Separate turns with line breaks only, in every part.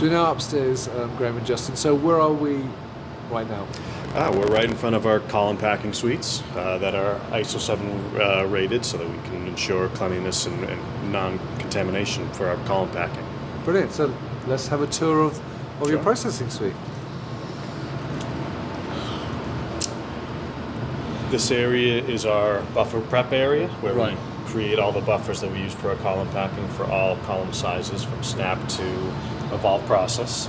So we're now upstairs, Graham and Justin. So where are we right now?
We're right in front of our column packing suites that are ISO 7 rated, so that we can ensure cleanliness and non-contamination for our column packing.
Brilliant. So let's have a tour of your processing suite.
This area is our buffer prep area, where
Right.
we create all the buffers that we use for our column packing for all column sizes, from snap to evolve process.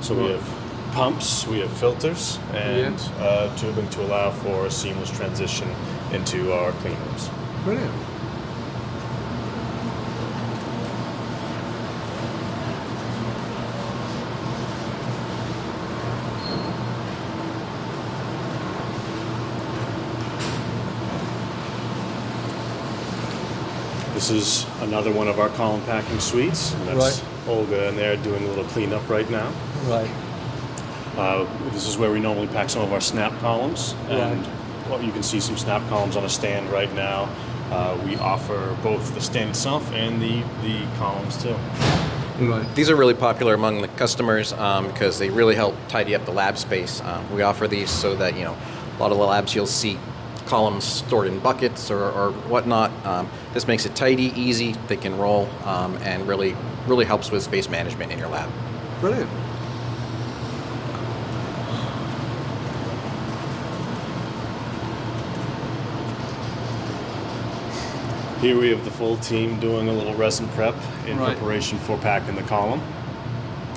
So we have pumps, we have filters, and tubing to allow for a seamless transition into our clean rooms.
Brilliant.
This is another one of our column packing suites, and that's Olga in there doing a little cleanup right now.
Right.
This is where we normally pack some of our snap columns, and you can see some snap columns on a stand right now. We offer both the stand itself and the columns too.
Right.
These are really popular among the customers because they really help tidy up the lab space. We offer these so that, a lot of the labs you'll see columns stored in buckets or whatnot. This makes it tidy, easy, they can roll, and really helps with space management in your lab.
Brilliant.
Here we have the full team doing a little resin prep in preparation for packing the column.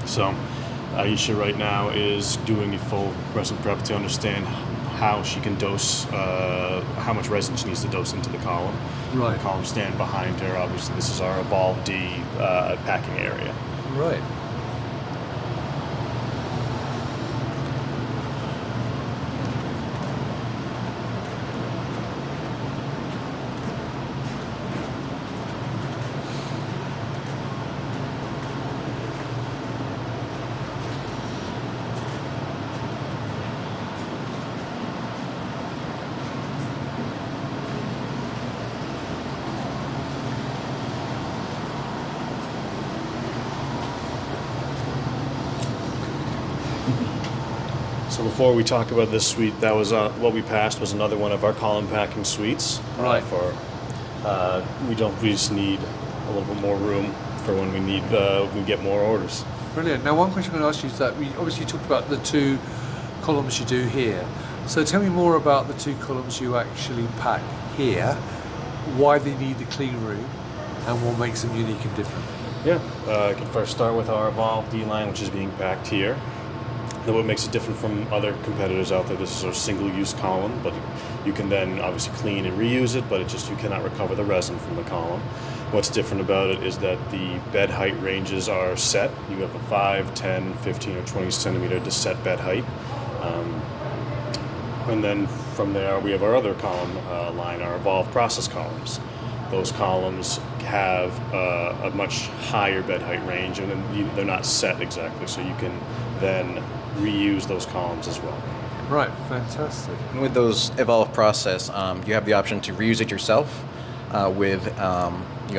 So Aisha right now is doing a full resin prep to understand how she can dose, how much resin she needs to dose into the column.
Right.
The column stand behind her, obviously this is our Evolve D packing area.
Right.
So before we talk about this suite, that was what we passed was another one of our column packing suites.
Right.
We just need a little bit more room for when we get more orders.
Brilliant. Now, one question I'm going to ask you is that we obviously talked about the two columns you do here. So tell me more about the two columns you actually pack here, why they need the clean room, and what makes them unique and different.
Yeah, I can first start with our Evolve D line, which is being packed here. Now, what makes it different from other competitors out there, this is our single-use column, but you can then obviously clean and reuse it, but you cannot recover the resin from the column. What's different about it is that the bed height ranges are set. You have a 5, 10, 15, or 20 centimeter to set bed height. And then from there, we have our other column line, our Evolve process columns. Those columns have a much higher bed height range, and then they're not set exactly, so you can then reuse those columns as well.
Right, fantastic.
And with those Evolve process, you have the option to reuse it yourself with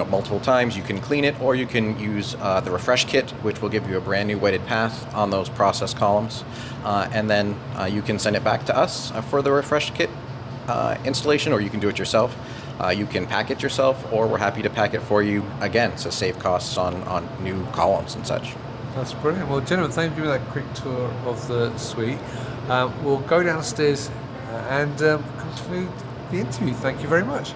multiple times. You can clean it, or you can use the refresh kit, which will give you a brand new wetted path on those process columns, and then you can send it back to us for the refresh kit installation, or you can do it yourself. You can pack it yourself, or we're happy to pack it for you again to save costs on new columns and such.
That's brilliant. Well, gentlemen, thank you for that quick tour of the suite. We'll go downstairs and conclude the interview. Thank you very much.